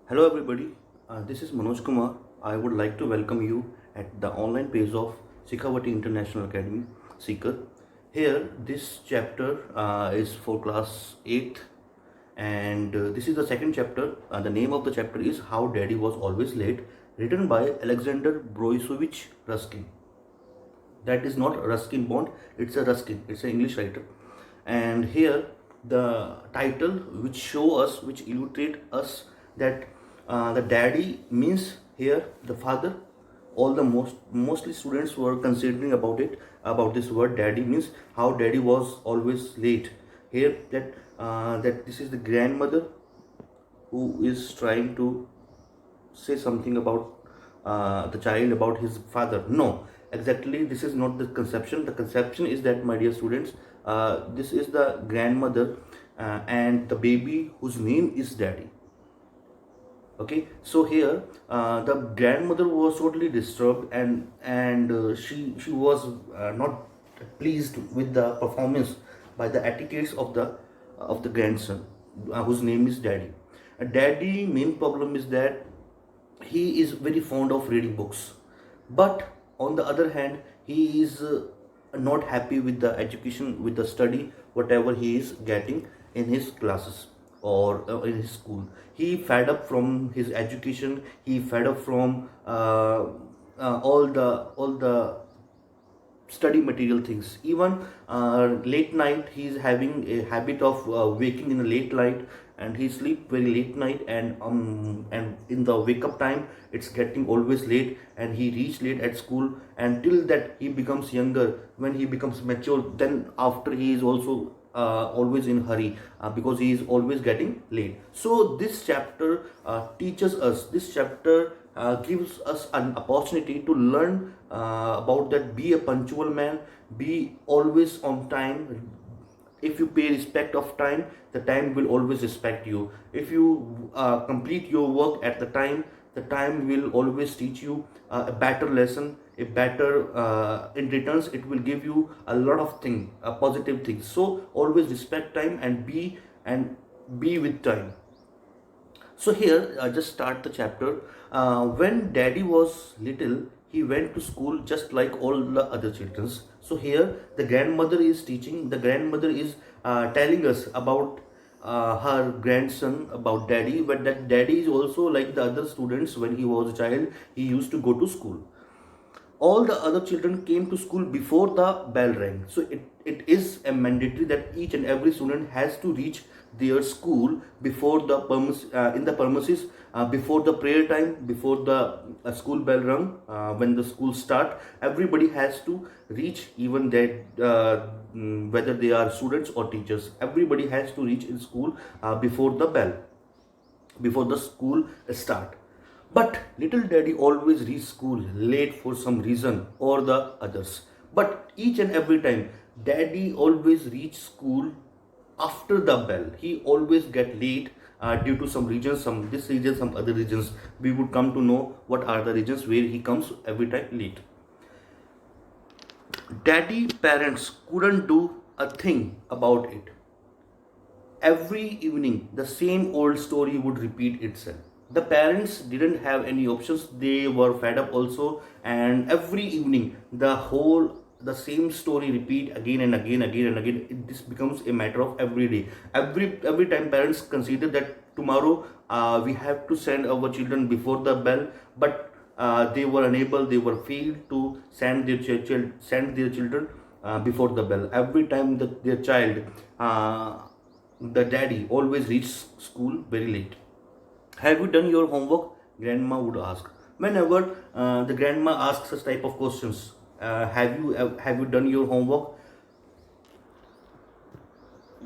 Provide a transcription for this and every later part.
Hello everybody, this is Manoj Kumar. I would like to welcome you at the online page of Sikhavati International Academy, Seeker. Here, this chapter is for class 8th and this is the second chapter. The name of the chapter is How Daddy Was Always Late, written by Alexander Broisovich Ruskin. That is not Ruskin Bond, it's a Ruskin, it's an English writer. And here the title which show us, which illustrate us that the daddy means here the father. All the mostly students were considering about this word daddy means how daddy was always late. Here that this is the grandmother who is trying to say something about the child, about his father. No, exactly, this is not the conception. The conception is that, my dear students, this is the grandmother and the baby whose name is daddy. Okay, so here the grandmother was totally disturbed, and she was not pleased with the performance by the etiquettes of the grandson, whose name is daddy. Daddy main problem is that he is very fond of reading books, but on the other hand he is not happy with the education, with the study, whatever he is getting in his classes or in his school. He fed up from his education, he fed up from all the study material things. Even late night he is having a habit of waking in a late night, and he sleep very late night, and in the wake up time it's getting always late, and he reach late at school. Until that he becomes younger, when he becomes mature, then after he is also always in hurry because he is always getting late. So this chapter teaches us, this chapter gives us an opportunity to learn about that. Be a punctual man, be always on time. If you pay respect of time, the time will always respect you. If you complete your work at the time will always teach you a better lesson, a better in returns it will give you a lot of things, positive things. So always respect time and be with time. So here, just start the chapter. When daddy was little, he went to school just like all the other childrens. So here, the grandmother is teaching. The grandmother is telling us about her grandson, about daddy. But that daddy is also like the other students. When he was a child, he used to go to school. All the other children came to school before the bell rang. So it is a mandatory that each and every student has to reach their school before the in the premises, before the prayer time, before the school bell rung. When the school start, everybody has to reach, even that whether they are students or teachers, everybody has to reach in school before the bell, before the school start. But little daddy always reach school late for some reason or the others. But each and every time, daddy always reach school after the bell. He always get late due to some regions, some this region, some other regions. We would come to know what are the regions where he comes every time late. Daddy parents couldn't do a thing about it. Every evening the same old story would repeat itself. The parents didn't have any options, they were fed up also, and every evening the same story repeat again and again, again and again. This becomes a matter of every day. Every time parents consider that tomorrow we have to send our children before the bell, but they were unable, they were failed to send their children before the bell. Every time that their child, the daddy always reaches school very late. Have you done your homework? Grandma would ask. Whenever the grandma asks such type of questions, have you done your homework?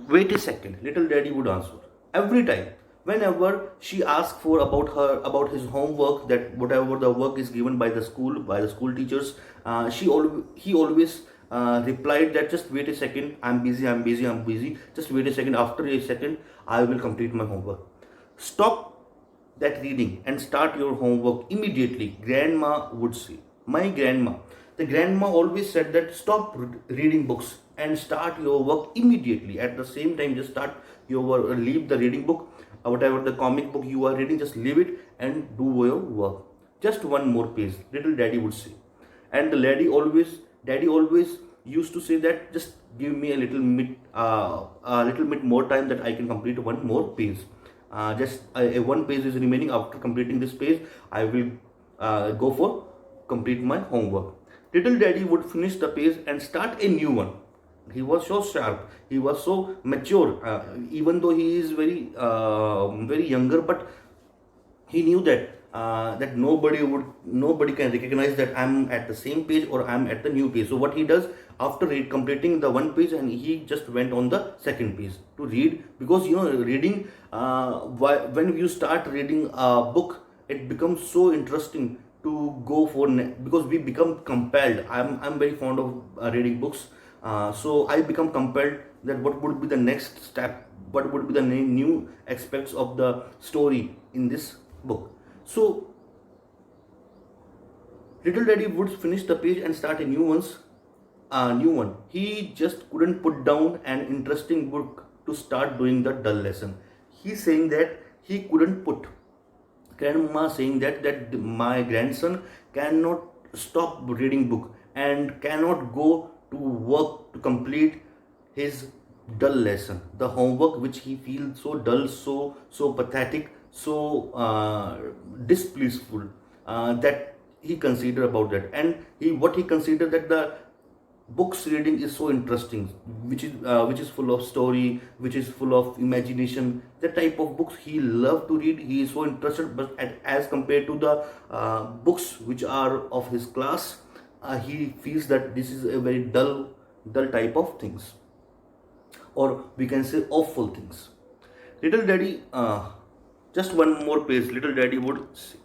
Wait a second, little daddy would answer. Every time, whenever she asked for about his homework, that whatever the work is given by the school teachers, he always replied that just wait a second, I'm busy. Just wait a second. After a second, I will complete my homework. Stop that reading and start your homework immediately, grandma would say. My grandma, the grandma always said that stop reading books and start your work immediately. At the same time, just start your work, leave the reading book, whatever the comic book you are reading, just leave it and do your work. Just one more page, little daddy would say. And the daddy always used to say that just give me a little bit more time that I can complete one more page. Just one page is remaining. After completing this page, I will go for complete my homework. Little daddy would finish the page and start a new one. He was so sharp, he was so mature, even though he is very younger, but he knew that nobody can recognize that I'm at the same page or I'm at the new page. So what he does, after completing the one page, and he just went on the second page to read, because reading, when you start reading a book, it becomes so interesting to go for because we become compelled. I'm very fond of reading books, so I become compelled that what would be the next step, what would be the new aspects of the story in this book. So little daddy would finish the page and start a new one. He just couldn't put down an interesting book to start doing the dull lesson. He's saying that he couldn't put. Grandma saying that my grandson cannot stop reading book and cannot go to work to complete his dull lesson, the homework which he feels so dull, so pathetic, so displeaseful, that he considered about that. And what he considered, that the books reading is so interesting, which is full of story, which is full of imagination. The type of books he loved to read, he is so interested. But as compared to the books which are of his class, he feels that this is a very dull type of things, or we can say awful things. Little daddy, just one more page, little daddy would say,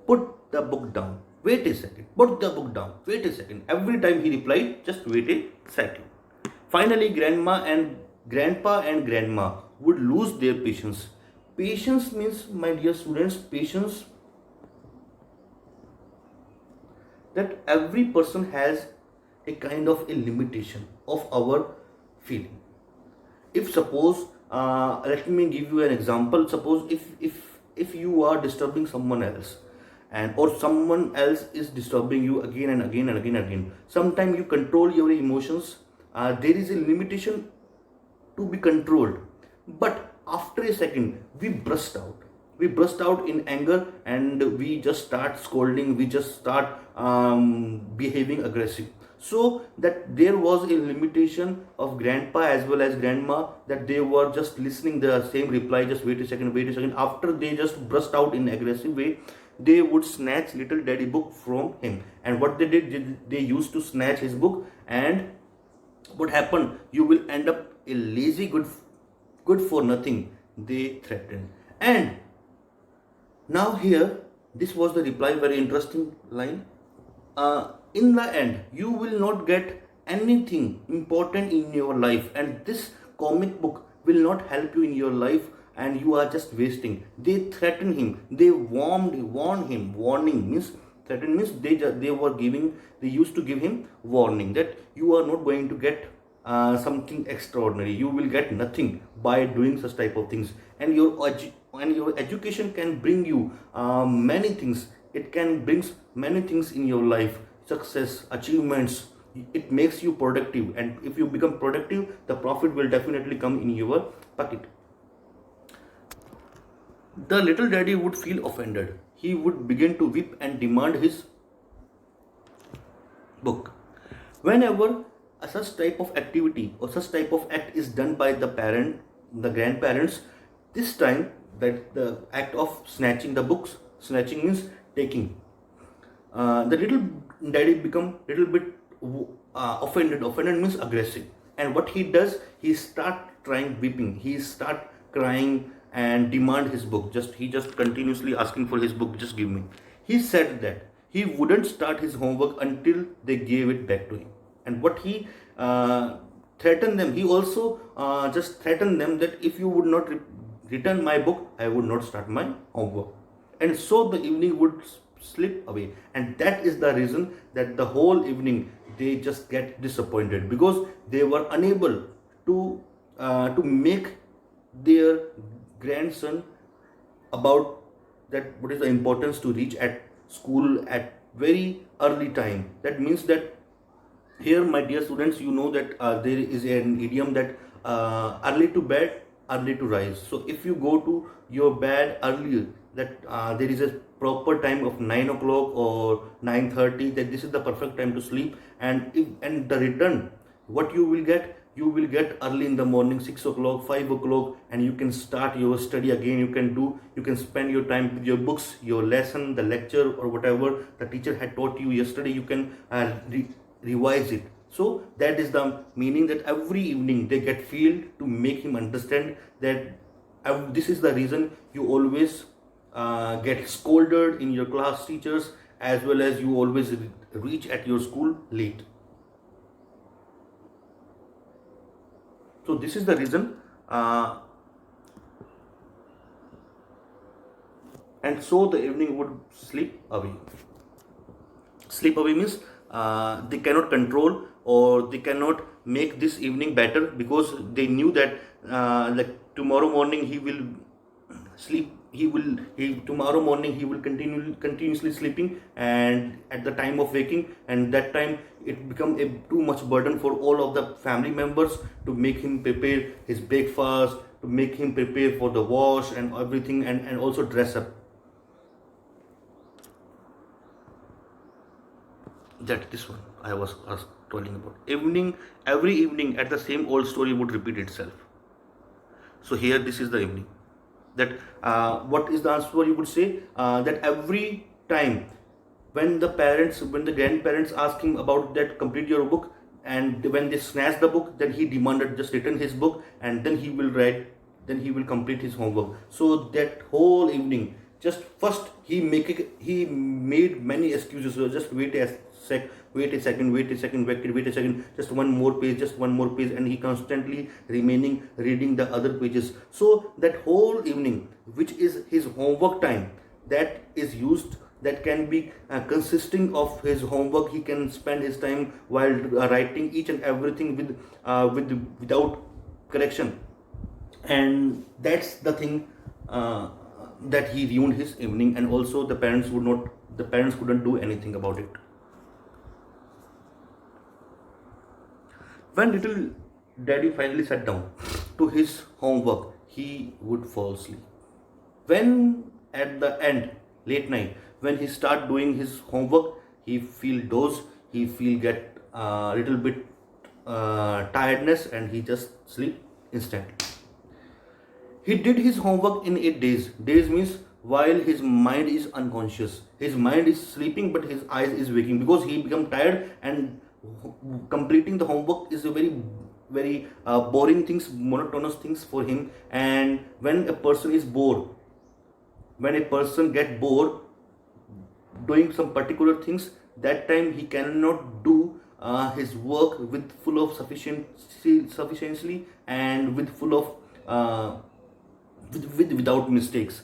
put the book down. Wait a second. Put the book down. Wait a second. Every time he replied, just wait a second. Finally, grandma and grandpa and grandma would lose their patience. Patience means, my dear students, patience, that every person has a kind of a limitation of our feeling. If suppose, let me give you an example. Suppose if you are disturbing someone else, and or someone else is disturbing you again and again and again and again, sometimes you control your emotions. There is a limitation to be controlled, but after a second we burst out in anger, and we just start scolding, we just start behaving aggressive. So that there was a limitation of grandpa as well as grandma, that they were just listening the same reply, just wait a second, wait a second. After they just burst out in aggressive way, they would snatch little daddy book from him. And what they did, they used to snatch his book. And what happened, you will end up a lazy good for nothing, they threatened. And now here, this was the reply, very interesting line. In the end, you will not get anything important in your life, and this comic book will not help you in your life, and you are just wasting. They threatened him. They warned him. Warning means, threaten means they used to give him warning that you are not going to get something extraordinary. You will get nothing by doing such type of things. And your education can bring you many things. It can bring many things in your life, success, achievements. It makes you productive, and if you become productive, the profit will definitely come in your pocket. The little daddy would feel offended. He would begin to weep and demand his book. Whenever such type of activity or such type of act is done by the grandparents, this time that the act of snatching the books, snatching means taking. The little daddy become little bit offended. Offended means aggressive. And what he does, he start trying weeping. He start crying and demand his book. He just continuously asking for his book. Just give me. He said that he wouldn't start his homework until they gave it back to him. And what he threatened them, he also just threatened them that if you would not return my book, I would not start my homework. And so the evening would slip away, and that is the reason that the whole evening they just get disappointed, because they were unable to make their grandson about that what is the importance to reach at school at very early time. That means that here, my dear students, you know that there is an idiom that early to bed, early to rise. So if you go to your bed earlier, that there is a proper time of 9 o'clock or 9:30, that this is the perfect time to sleep. And the return, what you will get early in the morning, 6 o'clock, 5 o'clock, and you can start your study again. You can spend your time with your books, your lesson, the lecture, or whatever the teacher had taught you yesterday. You can revise it. So that is the meaning, that every evening they get field to make him understand that this is the reason you always get scolded in your class teachers, as well as you always reach at your school late. So this is the reason, and so the evening would slip away. Sleep away means they cannot control, or they cannot make this evening better, because they knew that like tomorrow morning he will sleep, tomorrow morning he will continuously sleeping, and at the time of waking, and that time it become a too much burden for all of the family members to make him prepare his breakfast, to make him prepare for the wash and everything, and also dress up. That this one I was telling about. Every evening at the same old story would repeat itself. So here this is the evening. That what is the answer? You would say that every time when the grandparents ask him about that, complete your book, and when they snatch the book, then he demanded just return his book, and then he will write, then he will complete his homework. So that whole evening, just first he made many excuses. So just wait a second, just one more page, and he constantly remaining reading the other pages. So that whole evening, which is his homework time, that is used, that can be consisting of his homework. He can spend his time while writing each and everything without correction, and that's the thing, that he ruined his evening, and also the parents couldn't do anything about it. When little daddy finally sat down to his homework, he would fall asleep. When at the end, late night, when he start doing his homework, he feel doze, he feel get a little bit tiredness, and he just sleep instantly. He did his homework in 8 days. Days means while his mind is unconscious. His mind is sleeping, but his eyes is waking, because he become tired, and completing the homework is a very boring things, monotonous things for him. And when a person is bored, when a person get bored doing some particular things, that time he cannot do his work with full of sufficiency, and with full of without mistakes.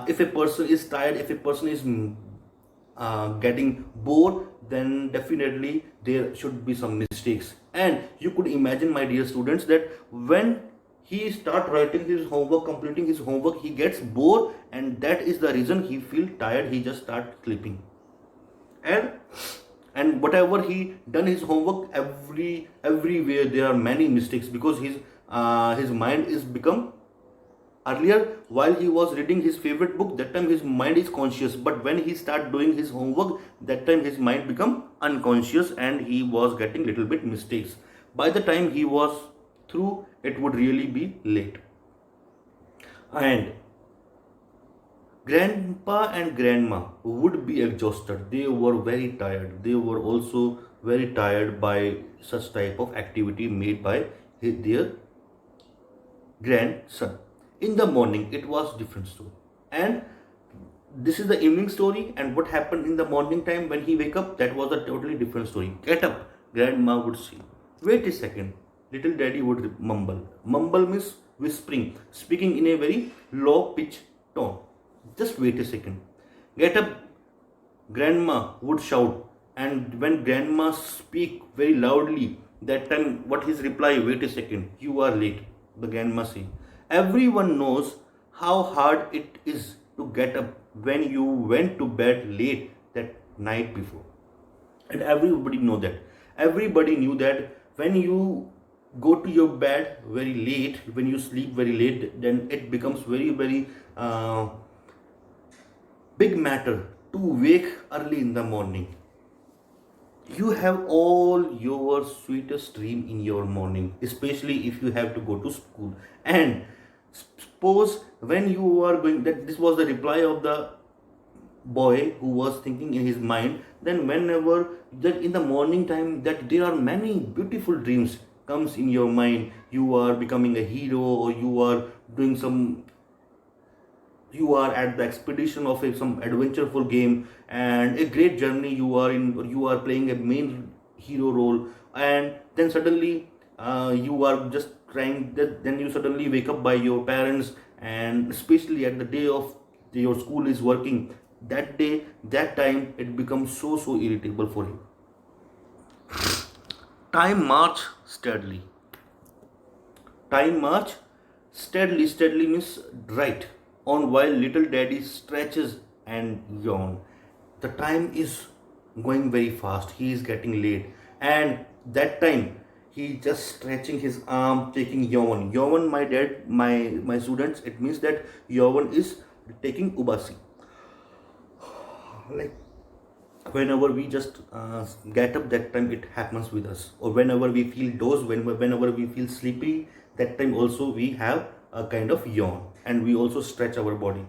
If a person is tired, if a person is getting bored, then definitely there should be some mistakes. And you could imagine, my dear students, that when he start writing his homework, completing his homework, he gets bored, and that is the reason he feel tired, he just start sleeping. And whatever he done his homework, everywhere there are many mistakes, because his mind is become, earlier while he was reading his favorite book, that time his mind is conscious, but when he start doing his homework, that time his mind become unconscious, and he was getting little bit mistakes. By the time he was through, it would really be late. And grandpa and grandma would be exhausted. They were very tired. They were also very tired by such type of activity made by their grandson. In the morning, it was different story. And this is the evening story, and what happened in the morning time when he wake up, that was a totally different story. Get up, grandma would say. Wait a second, little daddy would mumble. Mumble means whispering, speaking in a very low pitch tone. Just wait a second. Get up, grandma would shout. And when grandma speak very loudly, that time what his reply? Wait a second, you are late, the grandma say. Everyone knows how hard it is to get up when you went to bed late that night before. And everybody know that. Everybody knew that when you go to your bed very late, when you sleep very late, then it becomes very big matter to wake early in the morning. You have all your sweetest dream in your morning, especially if you have to go to school. And suppose when you are going, that this was the reply of the boy who was thinking in his mind, then whenever that in the morning time, that there are many beautiful dreams comes in your mind. You are becoming a hero, or you are doing some, you are at the expedition of some adventureful game and a great journey you are in, or you are playing a main hero role. And then suddenly you are just trying that, then you suddenly wake up by your parents, and especially at the day of your school is working, that day, that time, it becomes so irritable for you. Time march steadily. Time march steadily. Steadily means right on, while little daddy stretches and yawn. The time is going very fast. He is getting late, and that time he just stretching his arm, taking yawn. Yawn, my dad, my students, it means that yawn is taking ubasi. Like whenever we just get up, that time it happens with us, or whenever we feel doze, whenever we feel sleepy, that time also we have a kind of yawn, and we also stretch our body.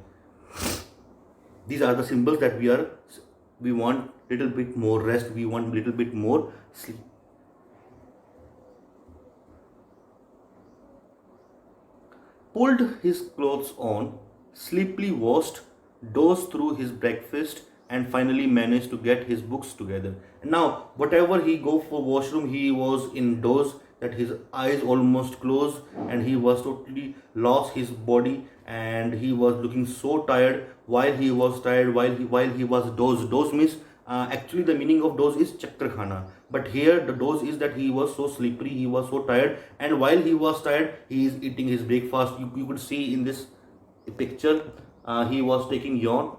These are the symbols that we want little bit more rest, we want little bit more sleep. Pulled his clothes on, sleepily washed, dozed through his breakfast, and finally managed to get his books together. And now, whatever he go for washroom, he was in doze, that his eyes almost closed, and he was totally lost his body, and he was looking so tired. While he was tired, while he was dozed. Doze means actually the meaning of doze is chakra khana, but here the doze is that he was so slippery, he was so tired, and while he was tired, he is eating his breakfast. You could see in this picture, he was taking yawn,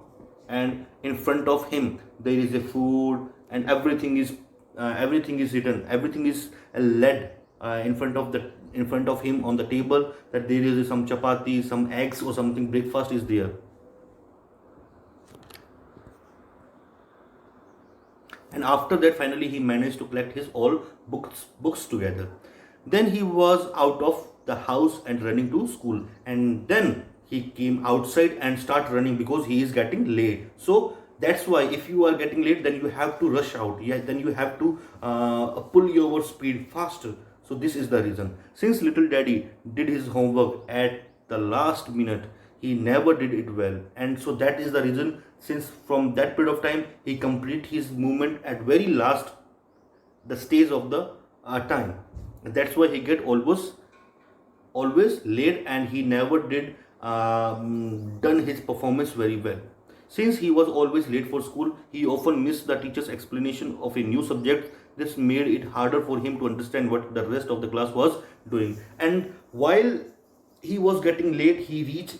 and in front of him there is a food, and everything is written, everything is led in front of him on the table, that there is some chapati, some eggs, or something breakfast is there. And after that, finally he managed to collect his all books together. Then he was out of the house and running to school, and then he came outside and start running because he is getting late. So that's why if you are getting late, then you have to rush out, yeah, then you have to pull your speed faster. So this is the reason. Since little daddy did his homework at the last minute, he never did it well, and so that is the reason. Since from that period of time, he complete his movement at very last, the stage of the time. That's why he get always late, and he never did done his performance very well. Since he was always late for school, he often missed the teacher's explanation of a new subject. This made it harder for him to understand what the rest of the class was doing. And while he was getting late, he reached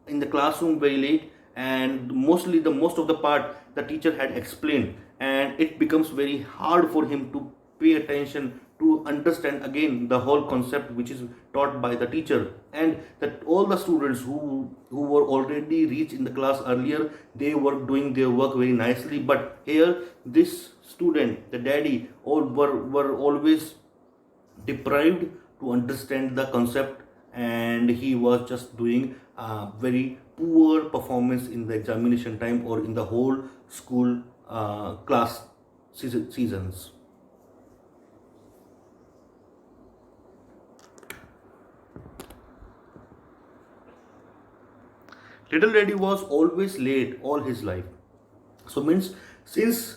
in the classroom very late, and mostly the most of the part the teacher had explained, and it becomes very hard for him to pay attention to understand again the whole concept which is taught by the teacher. And that all the students who were already reached in the class earlier, they were doing their work very nicely, but here this student, the daddy, all were always deprived to understand the concept, and he was just doing very poor performance in the examination time, or in the whole school class seasons. Little Daddy was always late all his life. So means, since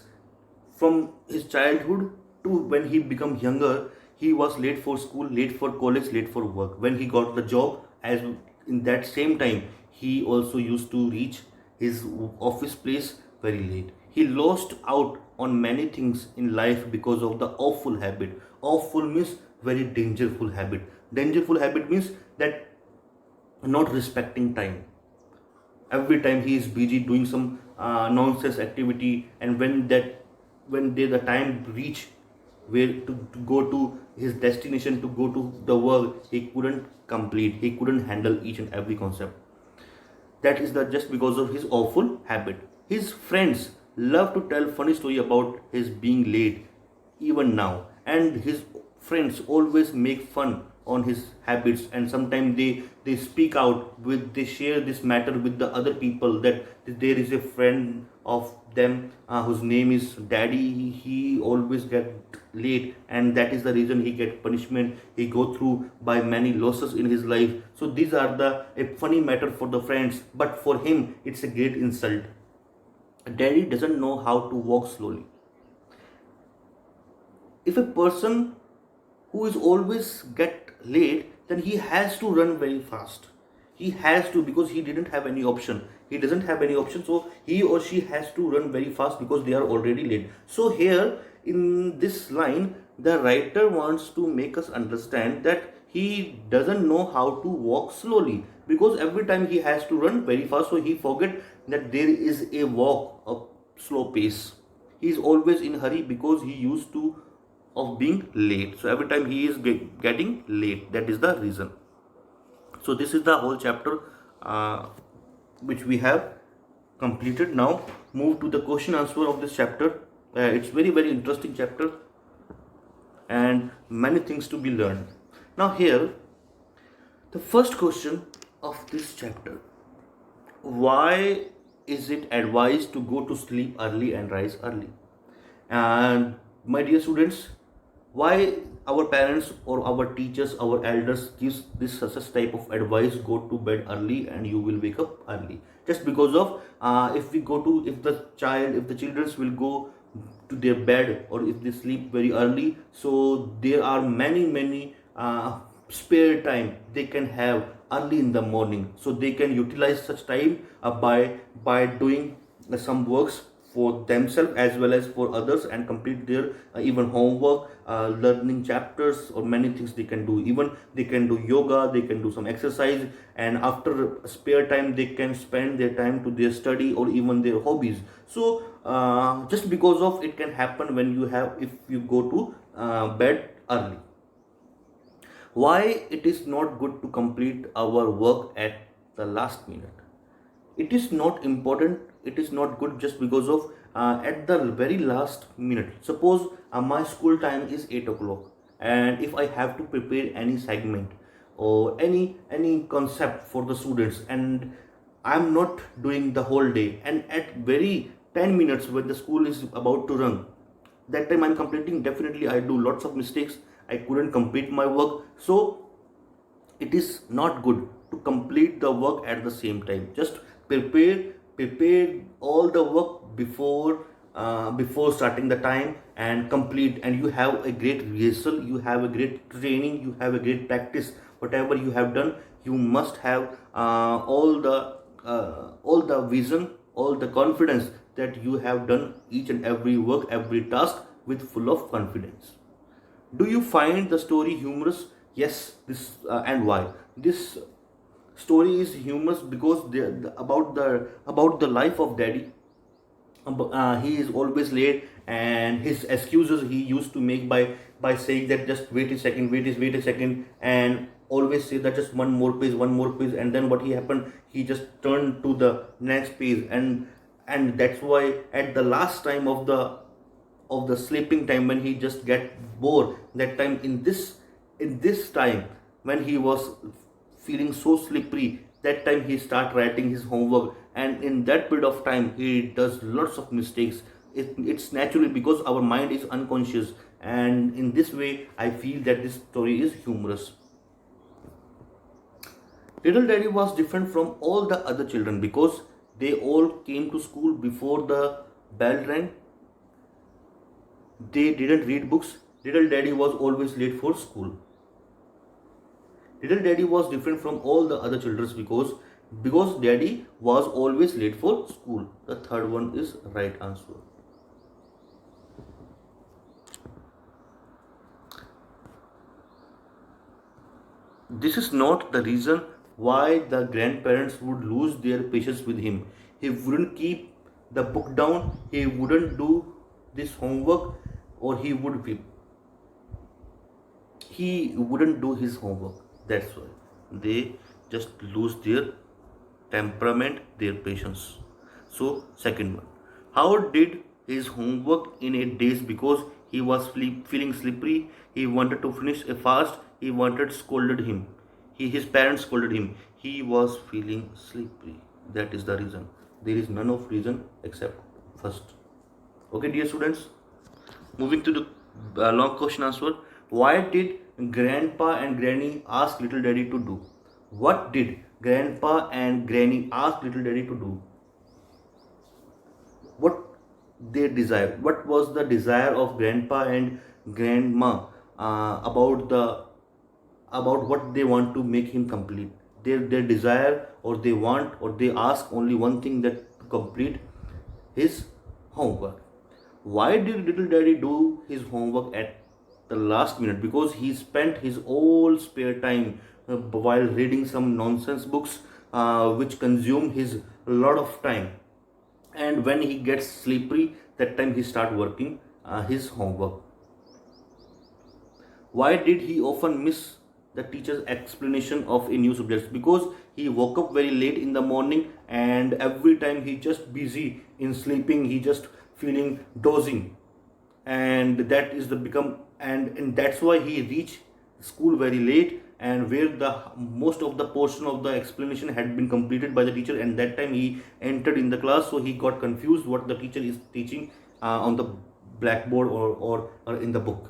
from his childhood to when he become younger, he was late for school, late for college, late for work. When he got the job, as in that same time, he also used to reach his office place very late. He lost out on many things in life because of the awful habit. Awful means very dangerous habit. Dangerous habit means that not respecting time. Every time he is busy doing some nonsense activity, and when they the time reach where to go to his destination, to go to the work, he couldn't complete, he couldn't handle each and every concept. That is the just because of his awful habit. His friends love to tell funny story about his being late even now, and his friends always make fun on his habits, and sometimes they speak out with, they share this matter with the other people, that there is a friend of them whose name is daddy. He always get late, and that is the reason he get punishment, he go through by many losses in his life. So these are the a funny matter for the friends, but for him it's a great insult. Daddy doesn't know how to walk slowly. If a person who is always get late, then he has to run very fast. He has to, because he didn't have any option, he doesn't have any option, so he or she has to run very fast because they are already late. So here in this line, the writer wants to make us understand that he doesn't know how to walk slowly, because every time he has to run very fast, so he forget that there is a walk a slow pace. He is always in hurry because he used to of being late, so every time he is getting late, that is the reason. So this is the whole chapter uh, which we have completed. Now move to the question answer of this chapter. It's very interesting chapter and many things to be learned. Now here, the first question of this chapter: why is it advised to go to sleep early and rise early? And my dear students, why our parents or our teachers, our elders gives this such type of advice: go to bed early and you will wake up early? Just because of if the children will go to their bed, or if they sleep very early, so there are many spare time they can have early in the morning, so they can utilize such time by doing some works for themselves as well as for others, and complete their even homework, learning chapters, or many things they can do. Even they can do yoga, they can do some exercise, and after spare time they can spend their time to their study or even their hobbies. So just because of it can happen when you have, if you go to bed early. Why it is not good to complete our work at the last minute? It is not important, it is not good just because of at the very last minute. Suppose my school time is 8 o'clock, and if I have to prepare any segment or any concept for the students, and I'm not doing the whole day, and at very 10 minutes when the school is about to run, that time I'm completing, definitely I do lots of mistakes, I couldn't complete my work. So it is not good to complete the work at the same time. Just prepare all the work before starting the time, and complete, and you have a great rehearsal, you have a great training, you have a great practice. Whatever you have done, you must have all the vision, all the confidence that you have done each and every work, every task with full of confidence. Do you find the story humorous? Yes, this and why? This story is humorous because about the life of Daddy. He is always late, and his excuses he used to make by saying that just wait a second, wait a second, and always say that just one more page, and then what he happened? He just turned to the next page, and that's why at the last time of the sleeping time, when he just get bored, that time in this time when he was feeling so slippery, that time he start writing his homework, and in that period of time he does lots of mistakes. It's naturally because our mind is unconscious, and in this way I feel that this story is humorous. Little Daddy was different from all the other children because they all came to school before the bell rang. They didn't read books. Little Daddy was always late for school. Little Daddy was different from all the other children because Daddy was always late for school. The third one is right answer. This is not the reason why the grandparents would lose their patience with him. He wouldn't keep the book down, he wouldn't do this homework, or he wouldn't do his homework. That's why they just lose their temperament, their patience. So, second one, how did his homework in 8 days? Because he was feeling slippery. He wanted to finish a fast. He wanted scolded him. His parents scolded him. He was feeling slippery. That is the reason. There is none of reason except first. Okay, dear students. Moving to the long question answer. Why did grandpa and granny ask little daddy to do? What did grandpa and granny ask little daddy to do? What they desire? What was the desire of grandpa and grandma about what they want to make him complete? Their desire, or they want, or they ask only one thing, that to complete his homework. Why did little daddy do his homework at the last minute? Because he spent his whole spare time while reading some nonsense books, which consume his lot of time. And when he gets slippery, that time he start working his homework. Why did he often miss the teacher's explanation of a new subject? Because he woke up very late in the morning, and every time he just busy in sleeping, he just feeling dozing, and that is the become, and that's why he reached school very late, and where the most of the portion of the explanation had been completed by the teacher, and that time he entered in the class, so he got confused what the teacher is teaching on the blackboard, or in the book.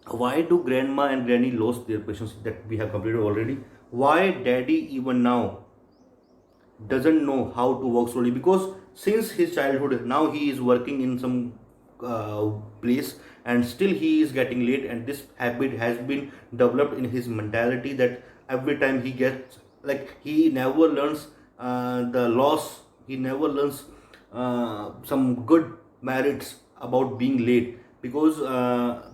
Why do grandma and granny lost their patience? That we have completed already. Why daddy even now doesn't know how to work slowly? Because since his childhood, now he is working in some place, and still he is getting late, and this habit has been developed in his mentality, that every time he gets, like, he never learns the loss, he never learns some good merits about being late, because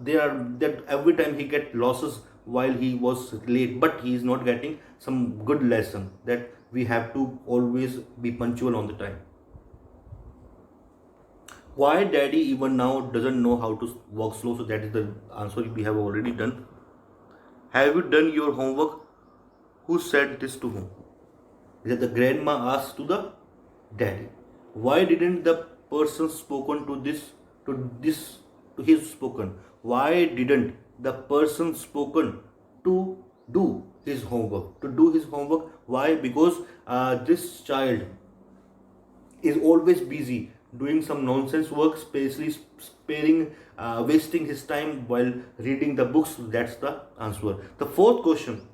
they are that every time he get losses while he was late, but he is not getting some good lesson, that we have to always be punctual on the time. Why daddy even now doesn't know how to walk slow? So that is the answer we have already done. Have you done your homework? Who said this to whom? That the grandma asked to the daddy. Why didn't the person spoken to his spoken? Why didn't the person spoken to do his homework? To do his homework. Why? Because this child is always busy doing some nonsense work, especially wasting his time while reading the books. That's the answer. The fourth question,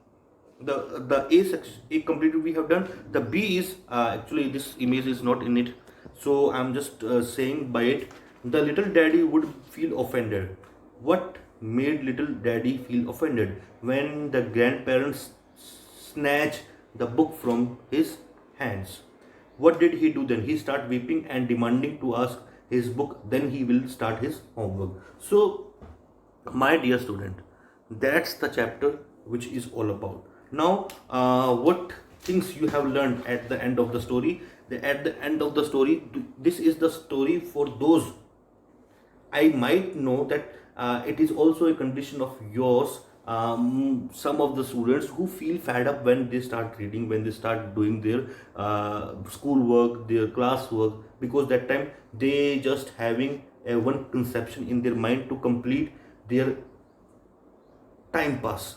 the A section, A completed we have done. The B is actually this image is not in it, so I'm just saying by it. The little daddy would feel offended. What made little daddy feel offended? When the grandparents snatch the book from his hands. What did he do then? He start weeping and demanding to ask his book. Then he will start his homework. So, my dear student, that's the chapter which is all about. Now, what things you have learned at the end of the story? At the end of the story, this is the story for those. I might know that it is also a condition of yours. Some of the students who feel fed up when they start reading, when they start doing their school work, their class work, because that time they just having a one conception in their mind to complete their time pass.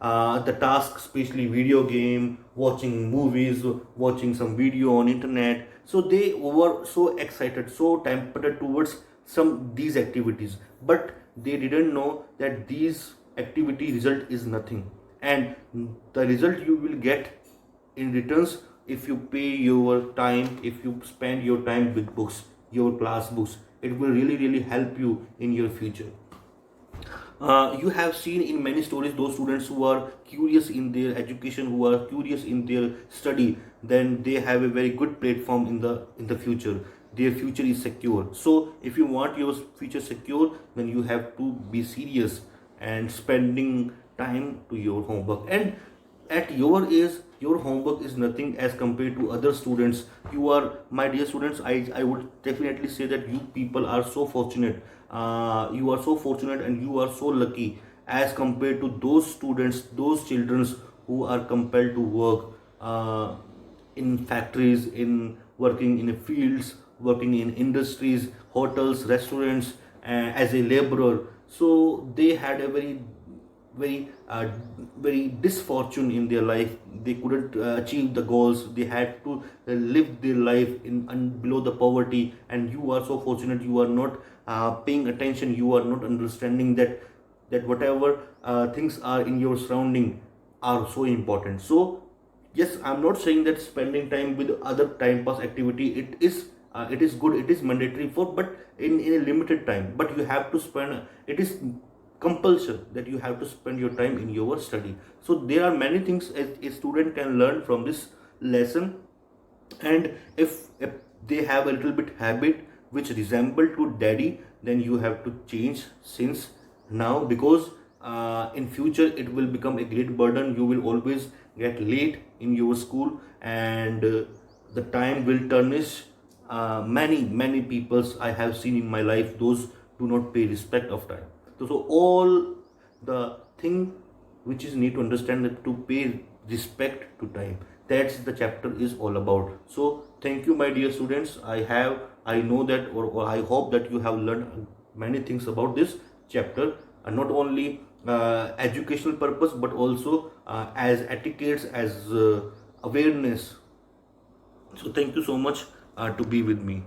The task, especially video game, watching movies, watching some video on internet. So they were so excited, so tempted towards some these activities, but they didn't know that these activity result is nothing, and the result you will get in returns if you pay your time, if you spend your time with books, your class books. It will really help you in your future. You have seen in many stories those students who are curious in their education, who are curious in their study, then they have a very good platform in the future. Their future is secure. So if you want your future secure, then you have to be serious and spending time to your homework. And at your age, your homework is nothing as compared to other students. You are, my dear students, I would definitely say that you people are so fortunate. You are so fortunate and you are so lucky as compared to those students, those children who are compelled to work in factories, in working in fields, working in industries, hotels, restaurants, as a laborer. So they had a very very disfortune in their life. They couldn't achieve the goals. They had to live their life in below the poverty. And you are so fortunate. You are not paying attention. You are not understanding that whatever things are in your surrounding are so important. So yes, I'm not saying that spending time with other time pass activity, it is good, it is mandatory for, but in a limited time. But you have to spend, it is compulsion that you have to spend your time in your study. So there are many things a student can learn from this lesson. And if they have a little bit habit which resemble to daddy, then you have to change since now, because in future it will become a great burden. You will always get late in your school, and the time will tarnish many peoples I have seen in my life. Those do not pay respect of time. So all the thing which is need to understand that to pay respect to time, that's the chapter is all about. So thank you, my dear students. I know that, or I hope that you have learned many things about this chapter, not only educational purpose, but also as etiquettes, as awareness. So thank you so much to be with me.